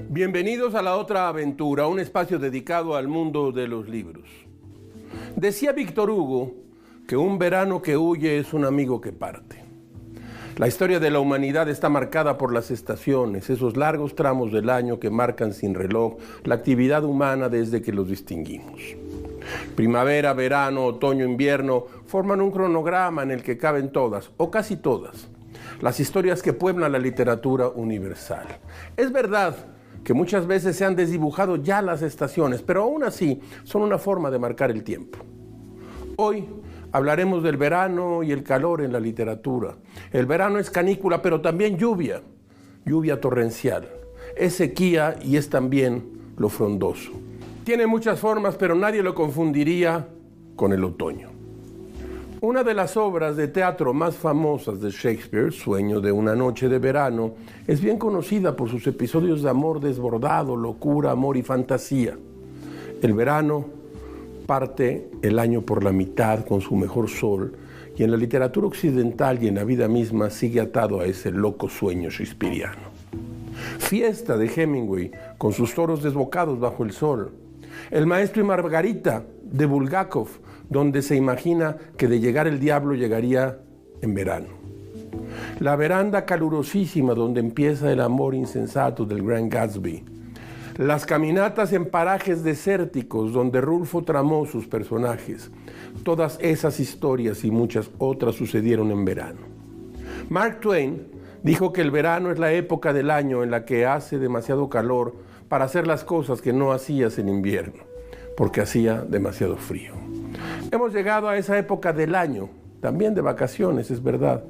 Bienvenidos a La Otra Aventura, un espacio dedicado al mundo de los libros. Decía Víctor Hugo que un verano que huye es un amigo que parte. La historia de la humanidad está marcada por las estaciones, esos largos tramos del año que marcan sin reloj la actividad humana desde que los distinguimos. Primavera, verano, otoño, invierno forman un cronograma en el que caben todas, o casi todas, las historias que pueblan la literatura universal. Es verdad que muchas veces se han desdibujado ya las estaciones, pero aún así son una forma de marcar el tiempo. Hoy hablaremos del verano y el calor en la literatura. El verano es canícula, pero también lluvia torrencial. Es sequía y es también lo frondoso. Tiene muchas formas, pero nadie lo confundiría con el otoño. Una de las obras de teatro más famosas de Shakespeare, Sueño de una noche de verano, es bien conocida por sus episodios de amor desbordado, locura, amor y fantasía. El verano parte el año por la mitad con su mejor sol y en la literatura occidental y en la vida misma sigue atado a ese loco sueño shakespeariano. Fiesta de Hemingway con sus toros desbocados bajo el sol. El maestro y Margarita de Bulgakov, donde se imagina que de llegar el diablo llegaría en verano. La veranda calurosísima donde empieza el amor insensato del Gran Gatsby. Las caminatas en parajes desérticos donde Rulfo tramó sus personajes. Todas esas historias y muchas otras sucedieron en verano. Mark Twain dijo que el verano es la época del año en la que hace demasiado calor para hacer las cosas que no hacías en invierno, porque hacía demasiado frío. Hemos llegado a esa época del año, también de vacaciones, es verdad.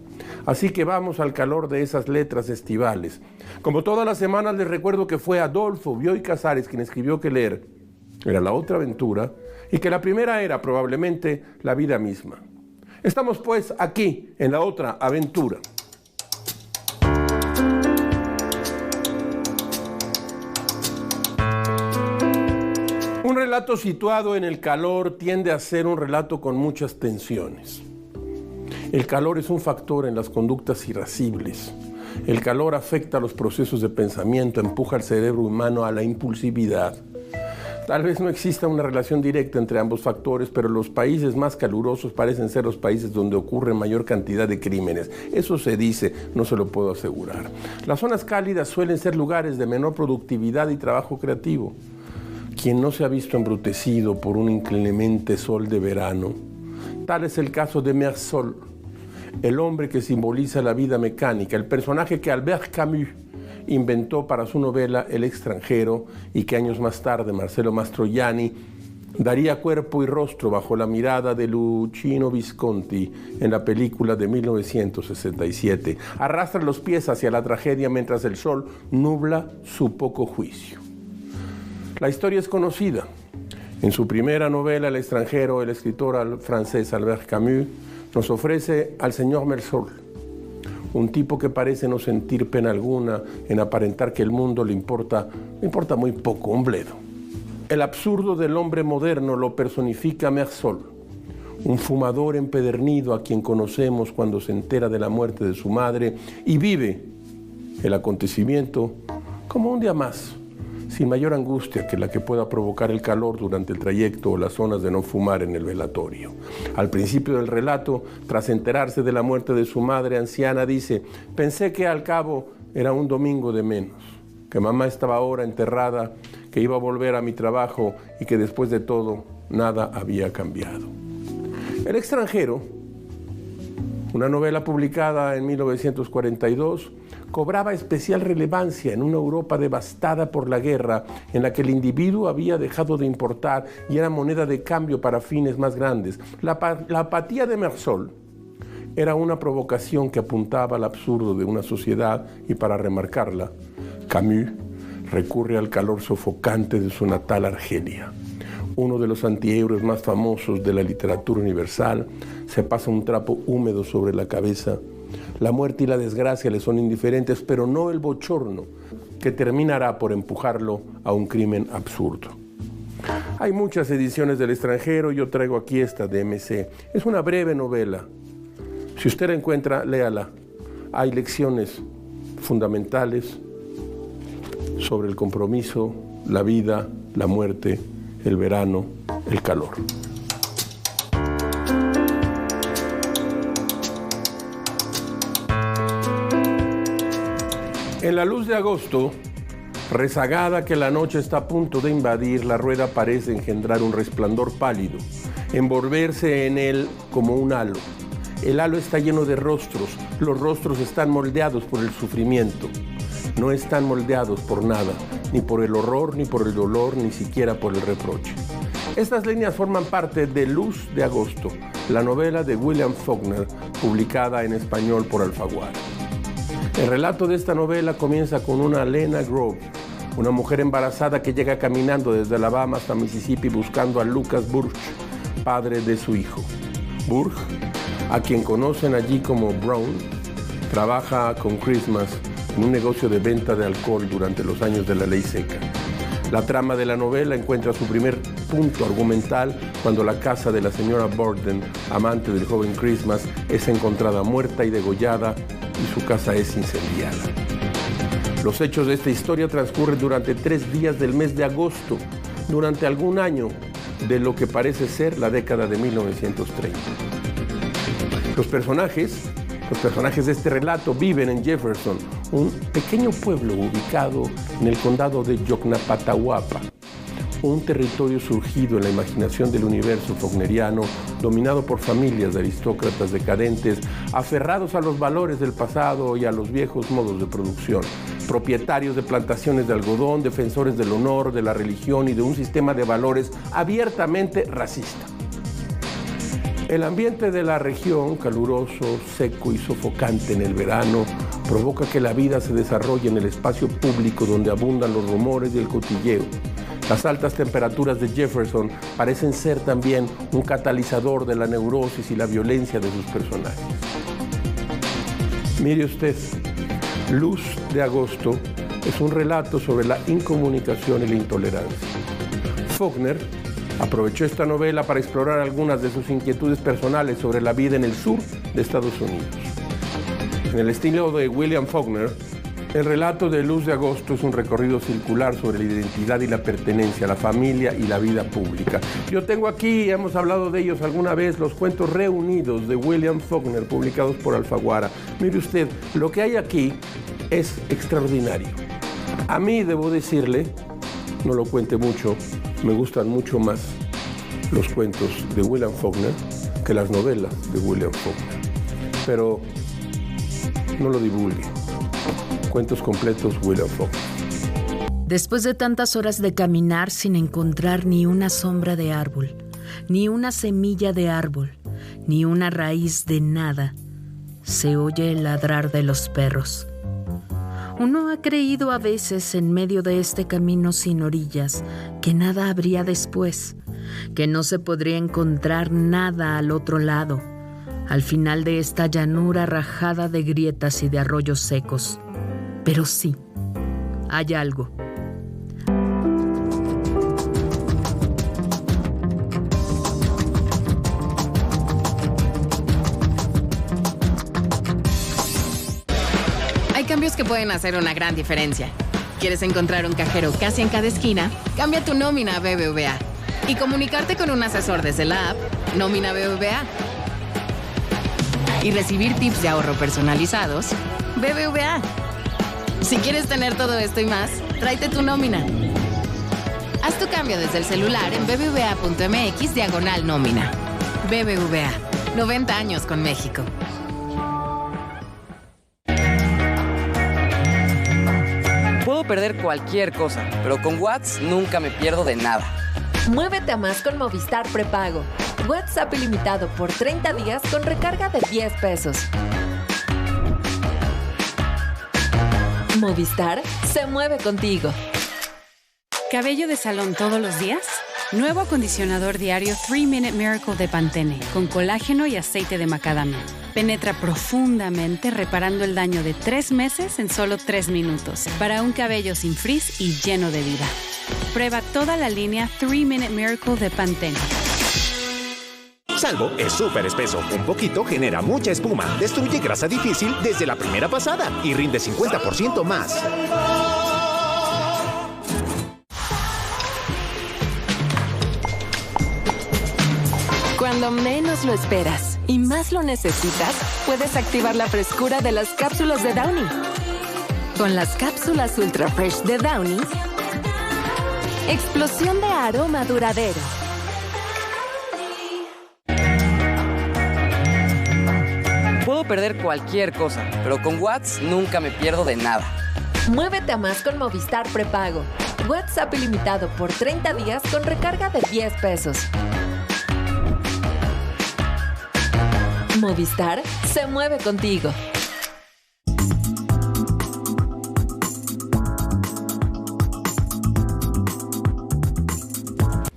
Así que vamos al calor de esas letras estivales. Como todas las semanas les recuerdo que fue Adolfo Bioy Casares quien escribió que leer era La Otra Aventura y que la primera era probablemente la vida misma. Estamos pues aquí en La Otra Aventura. Un relato situado en el calor tiende a ser un relato con muchas tensiones. El calor es un factor en las conductas irascibles. El calor afecta los procesos de pensamiento, empuja al cerebro humano a la impulsividad. Tal vez no exista una relación directa entre ambos factores, pero los países más calurosos parecen ser los países donde ocurre mayor cantidad de crímenes. Eso se dice, no se lo puedo asegurar. Las zonas cálidas suelen ser lugares de menor productividad y trabajo creativo. Quien no se ha visto embrutecido por un inclemente sol de verano, tal es el caso de Mersol, el hombre que simboliza la vida mecánica, el personaje que Albert Camus inventó para su novela El extranjero y que años más tarde Marcello Mastroianni daría cuerpo y rostro bajo la mirada de Luchino Visconti en la película de 1967. Arrastra los pies hacia la tragedia mientras el sol nubla su poco juicio. La historia es conocida. En su primera novela, El extranjero, el escritor francés Albert Camus nos ofrece al señor Mersol, un tipo que parece no sentir pena alguna en aparentar que el mundo le importa muy poco, un bledo. El absurdo del hombre moderno lo personifica Mersol, un fumador empedernido a quien conocemos cuando se entera de la muerte de su madre y vive el acontecimiento como un día más, sin mayor angustia que la que pueda provocar el calor durante el trayecto o las zonas de no fumar en el velatorio. Al principio del relato, tras enterarse de la muerte de su madre anciana, dice: pensé que al cabo era un domingo de menos, que mamá estaba ahora enterrada, que iba a volver a mi trabajo y que después de todo nada había cambiado. El extranjero, una novela publicada en 1942, cobraba especial relevancia en una Europa devastada por la guerra, en la que el individuo había dejado de importar y era moneda de cambio para fines más grandes. La apatía de Mersol era una provocación que apuntaba al absurdo de una sociedad y para remarcarla, Camus recurre al calor sofocante de su natal Argelia. Uno de los antihéroes más famosos de la literatura universal se pasa un trapo húmedo sobre la cabeza. La muerte y la desgracia le son indiferentes, pero no el bochorno que terminará por empujarlo a un crimen absurdo. Hay muchas ediciones del extranjero, yo traigo aquí esta de MC. Es una breve novela. Si usted la encuentra, léala. Hay lecciones fundamentales sobre el compromiso, la vida, la muerte, el verano, el calor. En la luz de agosto, rezagada que la noche está a punto de invadir, la rueda parece engendrar un resplandor pálido, envolverse en él como un halo. El halo está lleno de rostros, los rostros están moldeados por el sufrimiento. No están moldeados por nada, ni por el horror, ni por el dolor, ni siquiera por el reproche. Estas líneas forman parte de Luz de Agosto, la novela de William Faulkner, publicada en español por Alfaguara. El relato de esta novela comienza con una Lena Grove, una mujer embarazada que llega caminando desde Alabama hasta Mississippi buscando a Lucas Burge, padre de su hijo. Burge, a quien conocen allí como Brown, trabaja con Christmas en un negocio de venta de alcohol durante los años de la ley seca. La trama de la novela encuentra su primer punto argumental cuando la casa de la señora Borden, amante del joven Christmas, es encontrada muerta y degollada y su casa es incendiada. Los hechos de esta historia transcurren durante 3 días del mes de agosto, durante algún año de lo que parece ser la década de 1930. Los personajes de este relato viven en Jefferson, un pequeño pueblo ubicado en el condado de Yoknapatawapa, un territorio surgido en la imaginación del universo faulkneriano, dominado por familias de aristócratas decadentes, aferrados a los valores del pasado y a los viejos modos de producción, propietarios de plantaciones de algodón, defensores del honor, de la religión y de un sistema de valores abiertamente racista. El ambiente de la región, caluroso, seco y sofocante en el verano, provoca que la vida se desarrolle en el espacio público donde abundan los rumores y el cotilleo. Las altas temperaturas de Jefferson parecen ser también un catalizador de la neurosis y la violencia de sus personajes. Mire usted, Luz de Agosto es un relato sobre la incomunicación y la intolerancia. Faulkner aprovechó esta novela para explorar algunas de sus inquietudes personales sobre la vida en el sur de Estados Unidos. En el estilo de William Faulkner, el relato de Luz de Agosto es un recorrido circular sobre la identidad y la pertenencia, la familia y la vida pública. Yo tengo aquí, hemos hablado de ellos alguna vez, los cuentos reunidos de William Faulkner, publicados por Alfaguara. Mire usted, lo que hay aquí es extraordinario. A mí, debo decirle, no lo cuente mucho, me gustan mucho más los cuentos de William Faulkner que las novelas de William Faulkner. Pero no lo divulgue. Cuentos completos, William Faulkner. Después de tantas horas de caminar sin encontrar ni una sombra de árbol, ni una semilla de árbol, ni una raíz de nada, se oye el ladrar de los perros. Uno ha creído a veces en medio de este camino sin orillas que nada habría después, que no se podría encontrar nada al otro lado, al final de esta llanura rajada de grietas y de arroyos secos. Pero sí, hay algo. Hay cambios que pueden hacer una gran diferencia. ¿Quieres encontrar un cajero casi en cada esquina? Cambia tu nómina a BBVA y comunicarte con un asesor desde la app Nómina BBVA. Y recibir tips de ahorro personalizados, BBVA. Si quieres tener todo esto y más, tráete tu nómina. Haz tu cambio desde el celular en bbva.mx/nómina. BBVA, 90 años con México. Puedo perder cualquier cosa, pero con Watts nunca me pierdo de nada. Muévete a más con Movistar Prepago. WhatsApp ilimitado por 30 días con recarga de 10 pesos. Movistar se mueve contigo. ¿Cabello de salón todos los días? Nuevo acondicionador diario 3 Minute Miracle de Pantene, con colágeno y aceite de macadamia. Penetra profundamente, reparando el daño de 3 meses en solo 3 minutos. Para un cabello sin frizz y lleno de vida. Prueba toda la línea 3-Minute Miracle de Pantene. Salvo es súper espeso. Un poquito genera mucha espuma. Destruye grasa difícil desde la primera pasada y rinde 50% más. Cuando menos lo esperas y más lo necesitas, puedes activar la frescura de las cápsulas de Downy. Con las cápsulas Ultra Fresh de Downy, explosión de aroma duradero. Puedo perder cualquier cosa, pero con Watts nunca me pierdo de nada. Muévete a más con Movistar Prepago. WhatsApp ilimitado por 30 días con recarga de 10 pesos. Movistar se mueve contigo.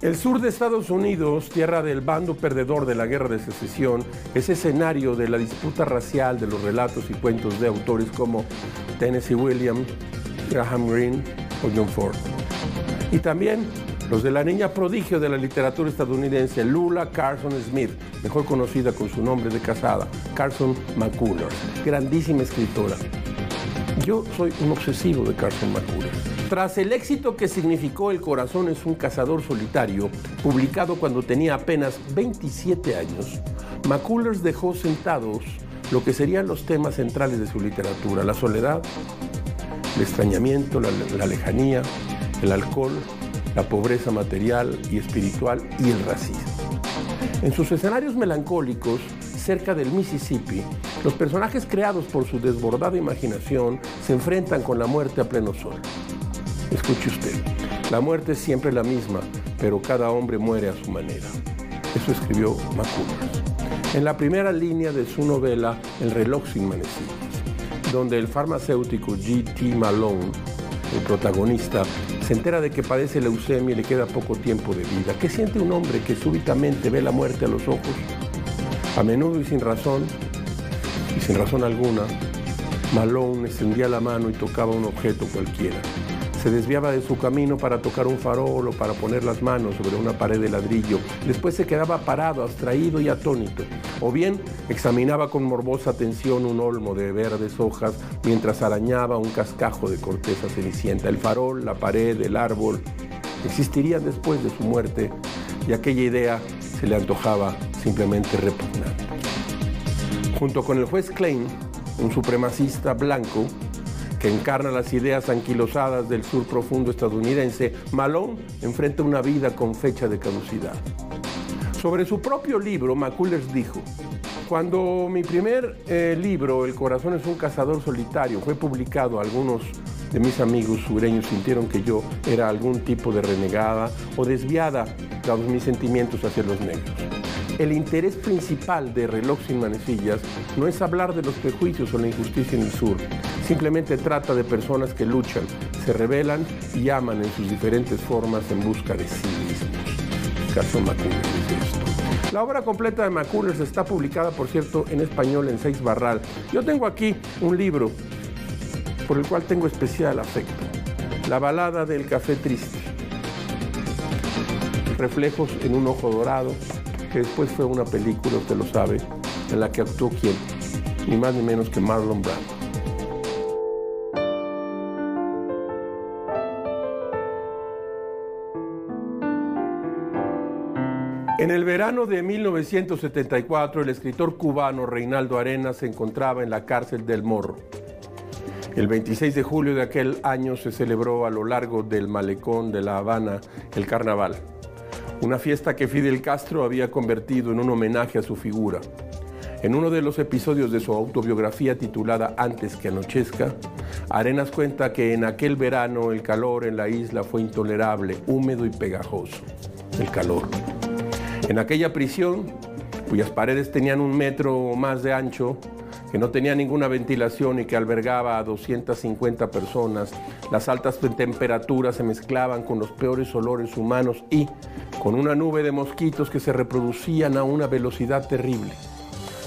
El sur de Estados Unidos, tierra del bando perdedor de la Guerra de Secesión, es escenario de la disputa racial de los relatos y cuentos de autores como Tennessee Williams, Graham Greene o John Ford. Y también los de la niña prodigio de la literatura estadounidense, Lula Carson Smith, mejor conocida con su nombre de casada, Carson McCullers, grandísima escritora. Yo soy un obsesivo de Carson McCullers. Tras el éxito que significó El corazón es un cazador solitario, publicado cuando tenía apenas 27 años, McCullers dejó sentados lo que serían los temas centrales de su literatura: la soledad, el extrañamiento, la lejanía, el alcohol, la pobreza material y espiritual y el racismo. En sus escenarios melancólicos, cerca del Mississippi, los personajes creados por su desbordada imaginación se enfrentan con la muerte a pleno sol. Escuche usted, la muerte es siempre la misma, pero cada hombre muere a su manera. Eso escribió McCullers en la primera línea de su novela El reloj sin manecillas, donde el farmacéutico G.T. Malone, el protagonista, se entera de que padece leucemia y le queda poco tiempo de vida. ¿Qué siente un hombre que súbitamente ve la muerte a los ojos? A menudo y sin razón alguna, Malone extendía la mano y tocaba un objeto cualquiera. Se desviaba de su camino para tocar un farol o para poner las manos sobre una pared de ladrillo. Después se quedaba parado, abstraído y atónito. O bien examinaba con morbosa atención un olmo de verdes hojas mientras arañaba un cascajo de corteza cenicienta. El farol, la pared, el árbol existirían después de su muerte, y aquella idea se le antojaba simplemente repugnante. Junto con el juez Klein, un supremacista blanco que encarna las ideas anquilosadas del sur profundo estadounidense, Malone enfrenta una vida con fecha de caducidad. Sobre su propio libro, McCullers dijo: cuando mi primer libro, El corazón es un cazador solitario, fue publicado, algunos de mis amigos sureños sintieron que yo era algún tipo de renegada o desviada, dados mis sentimientos hacia los negros. El interés principal de Reloj sin manecillas no es hablar de los prejuicios o la injusticia en el sur. Simplemente trata de personas que luchan, se rebelan y aman en sus diferentes formas en busca de sí mismos. Carson McCullers dice esto. La obra completa de McCullers está publicada, por cierto, en español en Seix Barral. Yo tengo aquí un libro por el cual tengo especial afecto. La balada del café triste. Reflejos en un ojo dorado, que después fue una película, usted lo sabe, en la que actuó ¿quién? Ni más ni menos que Marlon Brando. En el verano de 1974, el escritor cubano Reinaldo Arenas se encontraba en la cárcel del Morro. El 26 de julio de aquel año se celebró a lo largo del malecón de La Habana el Carnaval, una fiesta que Fidel Castro había convertido en un homenaje a su figura. En uno de los episodios de su autobiografía titulada Antes que anochezca, Arenas cuenta que en aquel verano el calor en la isla fue intolerable, húmedo y pegajoso. El calor. En aquella prisión, cuyas paredes tenían 1 metro o más de ancho, que no tenía ninguna ventilación y que albergaba a 250 personas, las altas temperaturas se mezclaban con los peores olores humanos y con una nube de mosquitos que se reproducían a una velocidad terrible.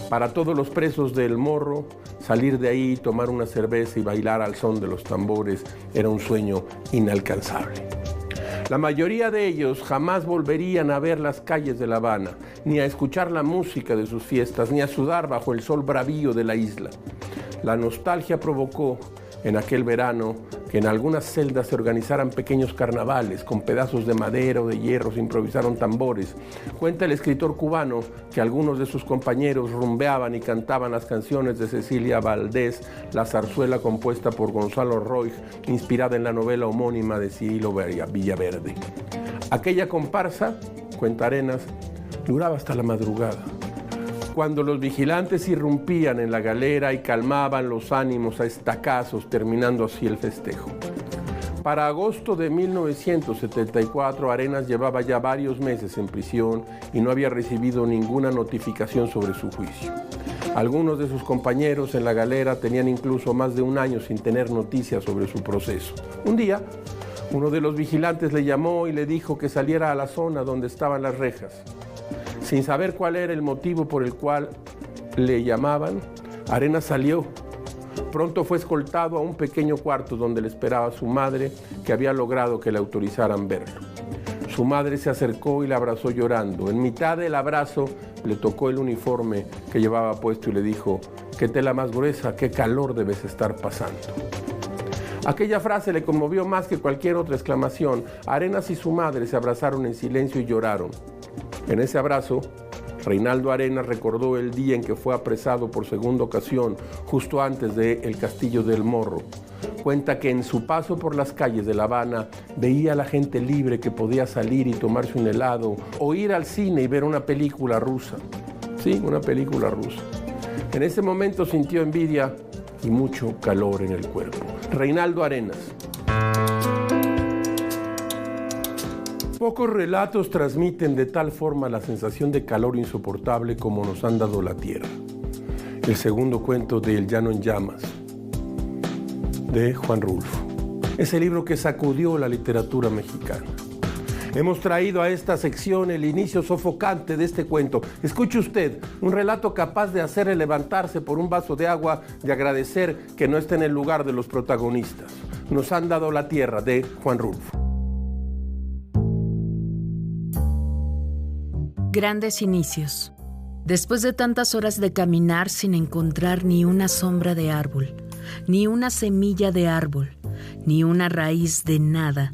Para todos los presos del Morro, salir de ahí, tomar una cerveza y bailar al son de los tambores era un sueño inalcanzable. La mayoría de ellos jamás volverían a ver las calles de La Habana, ni a escuchar la música de sus fiestas, ni a sudar bajo el sol bravío de la isla. La nostalgia provocó en aquel verano que en algunas celdas se organizaran pequeños carnavales con pedazos de madera o de hierro, se improvisaron tambores. Cuenta el escritor cubano que algunos de sus compañeros rumbeaban y cantaban las canciones de Cecilia Valdés, la zarzuela compuesta por Gonzalo Roig, inspirada en la novela homónima de Cirilo Villaverde. Aquella comparsa, cuenta Arenas, duraba hasta la madrugada, cuando los vigilantes irrumpían en la galera y calmaban los ánimos a estacazos, terminando así el festejo. Para agosto de 1974, Arenas llevaba ya varios meses en prisión y no había recibido ninguna notificación sobre su juicio. Algunos de sus compañeros en la galera tenían incluso más de un año sin tener noticias sobre su proceso. Un día, uno de los vigilantes le llamó y le dijo que saliera a la zona donde estaban las rejas. Sin saber cuál era el motivo por el cual le llamaban, Arenas salió. Pronto fue escoltado a un pequeño cuarto donde le esperaba su madre, que había logrado que le autorizaran verlo. Su madre se acercó y le abrazó llorando. En mitad del abrazo le tocó el uniforme que llevaba puesto y le dijo: «Qué tela más gruesa, qué calor debes estar pasando». Aquella frase le conmovió más que cualquier otra exclamación. Arenas y su madre se abrazaron en silencio y lloraron. En ese abrazo, Reinaldo Arenas recordó el día en que fue apresado por segunda ocasión, justo antes del Castillo del Morro. Cuenta que en su paso por las calles de La Habana veía a la gente libre que podía salir y tomarse un helado o ir al cine y ver una película rusa. Sí, una película rusa. En ese momento sintió envidia y mucho calor en el cuerpo. Reinaldo Arenas. Pocos relatos transmiten de tal forma la sensación de calor insoportable como nos han dado la tierra. El segundo cuento de El Llano en Llamas, de Juan Rulfo. Ese libro que sacudió la literatura mexicana. Hemos traído a esta sección el inicio sofocante de este cuento. Escuche usted, un relato capaz de hacerle levantarse por un vaso de agua, de agradecer que no esté en el lugar de los protagonistas. Nos han dado la tierra, de Juan Rulfo. Grandes inicios. Después de tantas horas de caminar sin encontrar ni una sombra de árbol, ni una semilla de árbol, ni una raíz de nada,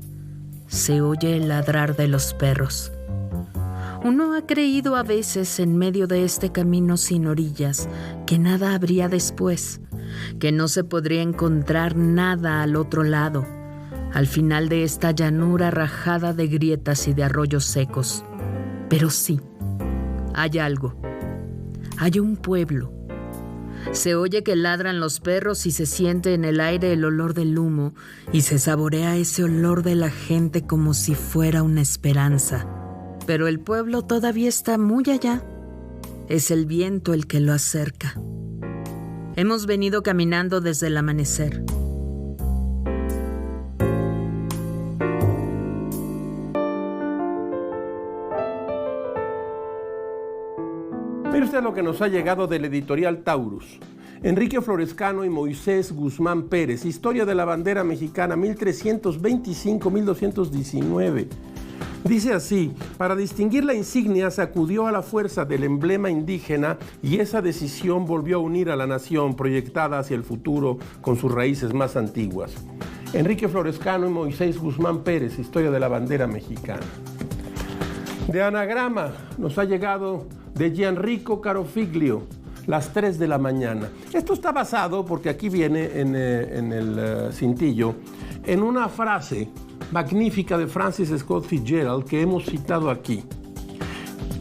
se oye el ladrar de los perros. Uno ha creído a veces en medio de este camino sin orillas que nada habría después, que no se podría encontrar nada al otro lado, al final de esta llanura rajada de grietas y de arroyos secos. Pero sí, hay algo. Hay un pueblo. Se oye que ladran los perros y se siente en el aire el olor del humo y se saborea ese olor de la gente como si fuera una esperanza. Pero el pueblo todavía está muy allá. Es el viento el que lo acerca. Hemos venido caminando desde el amanecer. Mire usted lo que nos ha llegado del editorial Taurus. Enrique Florescano y Moisés Guzmán Pérez, Historia de la Bandera Mexicana, 1325-1219. Dice así: para distinguir la insignia se acudió a la fuerza del emblema indígena y esa decisión volvió a unir a la nación proyectada hacia el futuro con sus raíces más antiguas. Enrique Florescano y Moisés Guzmán Pérez, Historia de la Bandera Mexicana. De anagrama nos ha llegado de Gianrico Carofiglio, las 3 de la mañana. Esto está basado, porque aquí viene en el cintillo, en una frase magnífica de Francis Scott Fitzgerald que hemos citado aquí.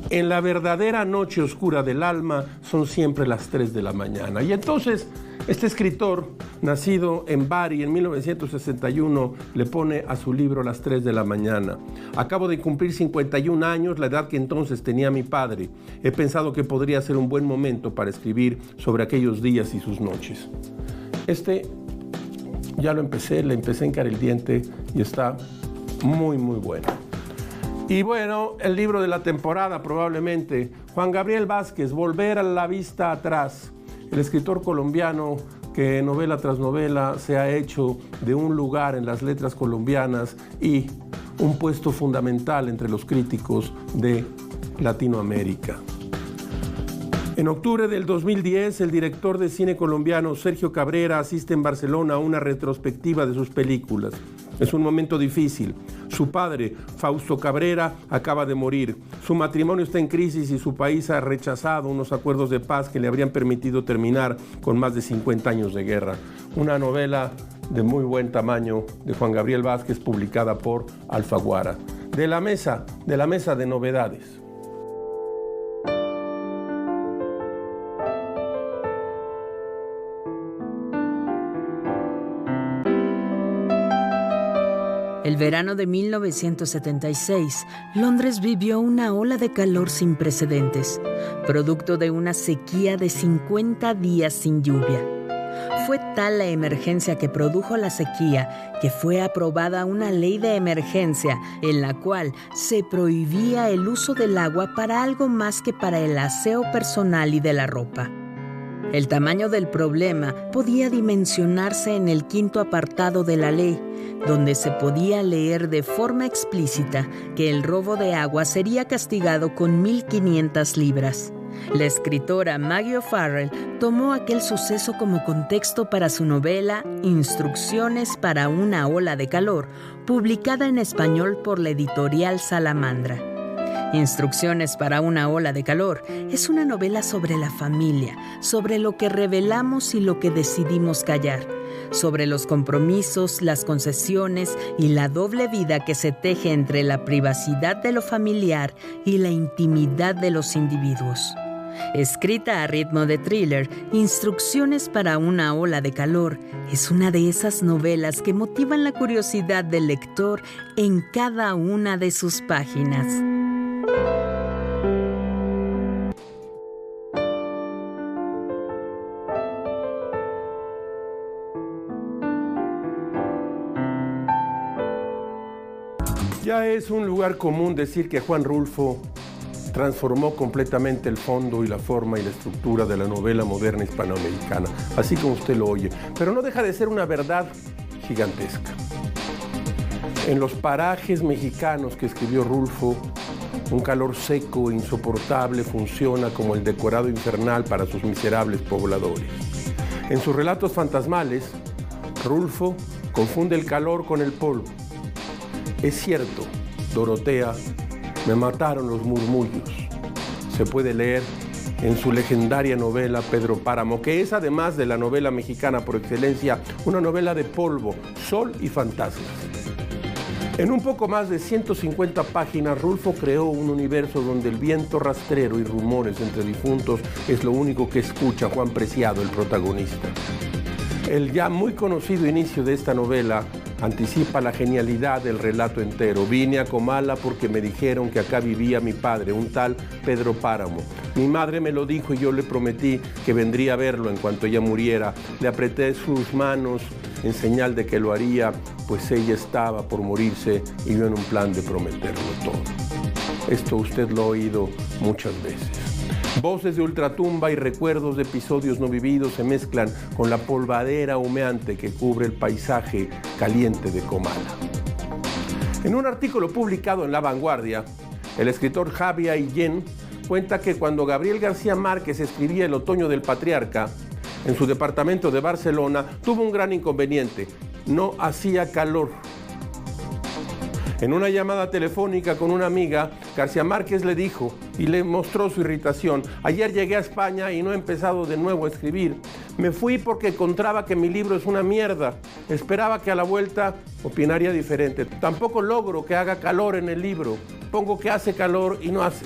En la verdadera noche oscura del alma son siempre las 3 de la mañana. Y entonces este escritor, nacido en Bari en 1961, le pone a su libro Las 3 de la mañana. Acabo de cumplir 51 años, la edad que entonces tenía mi padre. He pensado que podría ser un buen momento para escribir sobre aquellos días y sus noches. Ya lo empecé, le empecé a hincar el diente y está muy, muy bueno. Y bueno, el libro de la temporada probablemente, Juan Gabriel Vázquez, Volver a la vista atrás. El escritor colombiano que novela tras novela se ha hecho de un lugar en las letras colombianas y un puesto fundamental entre los críticos de Latinoamérica. En octubre del 2010, el director de cine colombiano Sergio Cabrera asiste en Barcelona a una retrospectiva de sus películas. Es un momento difícil. Su padre, Fausto Cabrera, acaba de morir. Su matrimonio está en crisis y su país ha rechazado unos acuerdos de paz que le habrían permitido terminar con más de 50 años de guerra. Una novela de muy buen tamaño de Juan Gabriel Vázquez, publicada por Alfaguara. De la mesa de novedades. El verano de 1976, Londres vivió una ola de calor sin precedentes, producto de una sequía de 50 días sin lluvia. Fue tal la emergencia que produjo la sequía que fue aprobada una ley de emergencia en la cual se prohibía el uso del agua para algo más que para el aseo personal y de la ropa. El tamaño del problema podía dimensionarse en el quinto apartado de la ley, donde se podía leer de forma explícita que el robo de agua sería castigado con 1.500 libras. La escritora Maggie O'Farrell tomó aquel suceso como contexto para su novela Instrucciones para una ola de calor, publicada en español por la editorial Salamandra. Instrucciones para una ola de calor es una novela sobre la familia, sobre lo que revelamos y lo que decidimos callar, sobre los compromisos, las concesiones y la doble vida que se teje entre la privacidad de lo familiar y la intimidad de los individuos. Escrita a ritmo de thriller, Instrucciones para una ola de calor es una de esas novelas que motivan la curiosidad del lector en cada una de sus páginas. Ya es un lugar común decir que Juan Rulfo transformó completamente el fondo y la forma y la estructura de la novela moderna hispanoamericana, así como usted lo oye, pero no deja de ser una verdad gigantesca. En los parajes mexicanos que escribió Rulfo, un calor seco e insoportable funciona como el decorado infernal para sus miserables pobladores. En sus relatos fantasmales, Rulfo confunde el calor con el polvo. Es cierto, Dorotea, me mataron los murmullos. Se puede leer en su legendaria novela Pedro Páramo, que es, además de la novela mexicana por excelencia, una novela de polvo, sol y fantasmas. En un poco más de 150 páginas, Rulfo creó un universo donde el viento rastrero y rumores entre difuntos es lo único que escucha Juan Preciado, el protagonista. El ya muy conocido inicio de esta novela anticipa la genialidad del relato entero. Vine a Comala porque me dijeron que acá vivía mi padre, un tal Pedro Páramo. Mi madre me lo dijo y yo le prometí que vendría a verlo en cuanto ella muriera. Le apreté sus manos en señal de que lo haría, pues ella estaba por morirse y yo en un plan de prometerlo todo. Esto usted lo ha oído muchas veces. Voces de ultratumba y recuerdos de episodios no vividos se mezclan con la polvadera humeante que cubre el paisaje caliente de Comala. En un artículo publicado en La Vanguardia, el escritor Javi Aillén cuenta que cuando Gabriel García Márquez escribía El otoño del patriarca, en su departamento de Barcelona, tuvo un gran inconveniente: no hacía calor. En una llamada telefónica con una amiga, García Márquez le dijo y le mostró su irritación: ayer llegué a España y no he empezado de nuevo a escribir. Me fui porque encontraba que mi libro es una mierda. Esperaba que a la vuelta opinaría diferente. Tampoco logro que haga calor en el libro. Pongo que hace calor y no hace.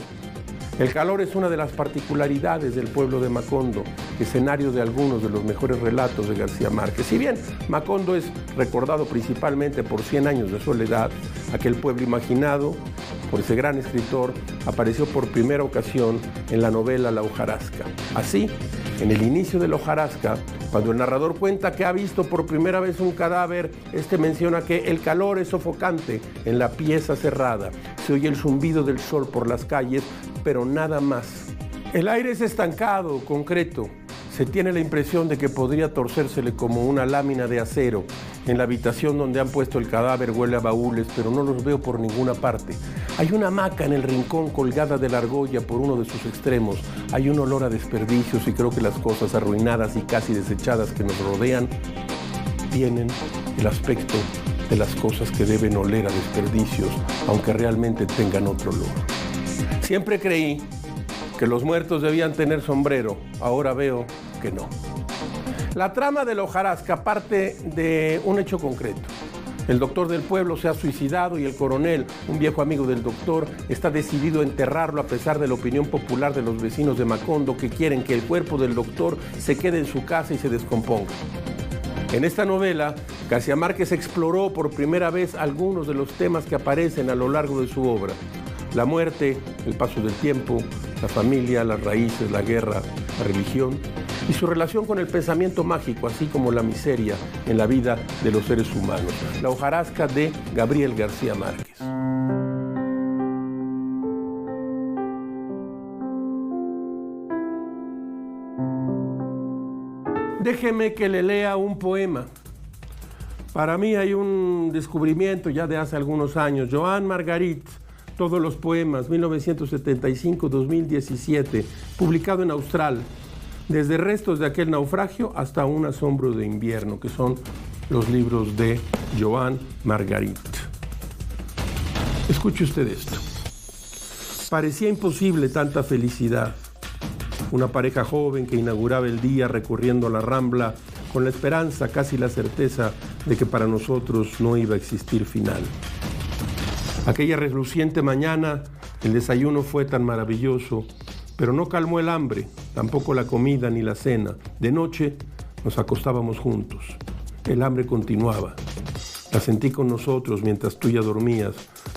El calor es una de las particularidades del pueblo de Macondo, escenario de algunos de los mejores relatos de García Márquez. Si bien Macondo es recordado principalmente por 100 años de soledad, aquel pueblo imaginado por ese gran escritor apareció por primera ocasión en la novela La hojarasca. Así, En el inicio de la hojarasca, cuando el narrador cuenta que ha visto por primera vez un cadáver, menciona que el calor es sofocante en la pieza cerrada. Se oye el zumbido del sol por las calles, pero nada más. El aire es estancado, concreto. Se tiene la impresión de que podría torcérsele como una lámina de acero. En la habitación donde han puesto el cadáver huele a baúles, pero no los veo por ninguna parte. Hay una hamaca en el rincón colgada de la argolla por uno de sus extremos. Hay un olor a desperdicios y creo que las cosas arruinadas y casi desechadas que nos rodean tienen el aspecto de las cosas que deben oler a desperdicios, aunque realmente tengan otro olor. Siempre creí que los muertos debían tener sombrero, ahora veo que no. La trama de la hojarasca parte de un hecho concreto. El doctor del pueblo se ha suicidado y el coronel, un viejo amigo del doctor, está decidido a enterrarlo a pesar de la opinión popular de los vecinos de Macondo que quieren que el cuerpo del doctor se quede en su casa y se descomponga. En esta novela, García Márquez exploró por primera vez algunos de los temas que aparecen a lo largo de su obra. La muerte, el paso del tiempo, la familia, las raíces, la guerra, la religión y su relación con el pensamiento mágico, así como la miseria en la vida de los seres humanos. La hojarasca de Gabriel García Márquez. Déjeme que le lea un poema. Para mí hay un descubrimiento ya de hace algunos años. Joan Margarit, Todos los poemas, 1975-2017, publicado en Austral, desde Restos de aquel naufragio hasta Un asombro de invierno, que son los libros de Joan Margarit. Escuche usted esto. Parecía imposible tanta felicidad. Una pareja joven que inauguraba el día recorriendo la Rambla con la esperanza, casi la certeza, de que para nosotros no iba a existir final. Aquella reluciente mañana, el desayuno fue tan maravilloso, pero no calmó el hambre, tampoco la comida ni la cena. De noche nos acostábamos juntos. El hambre continuaba. La sentí con nosotros mientras tú ya dormías,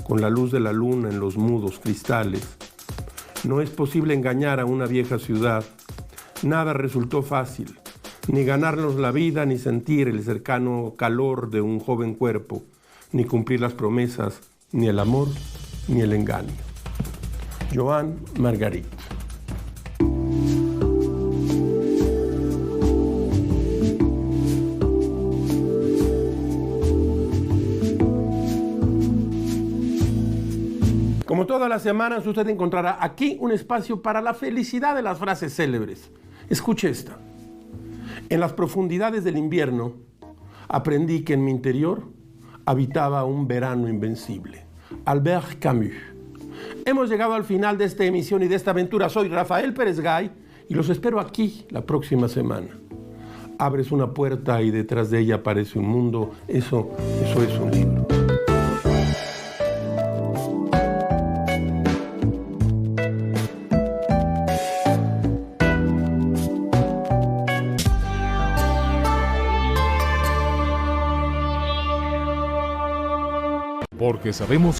con la luz de la luna en los mudos cristales. No es posible engañar a una vieja ciudad. Nada resultó fácil, ni ganarnos la vida, ni sentir el cercano calor de un joven cuerpo, ni cumplir las promesas, ni el amor, ni el engaño. Joan Margarit. Como todas las semanas, usted encontrará aquí un espacio para la felicidad de las frases célebres. Escuche esta. En las profundidades del invierno, aprendí que en mi interior habitaba un verano invencible. Albert Camus. Hemos llegado al final de esta emisión y de esta aventura. Soy Rafael Pérez Gay y los espero aquí la próxima semana. Abres una puerta y detrás de ella aparece un mundo. Eso es un libro. Porque sabemos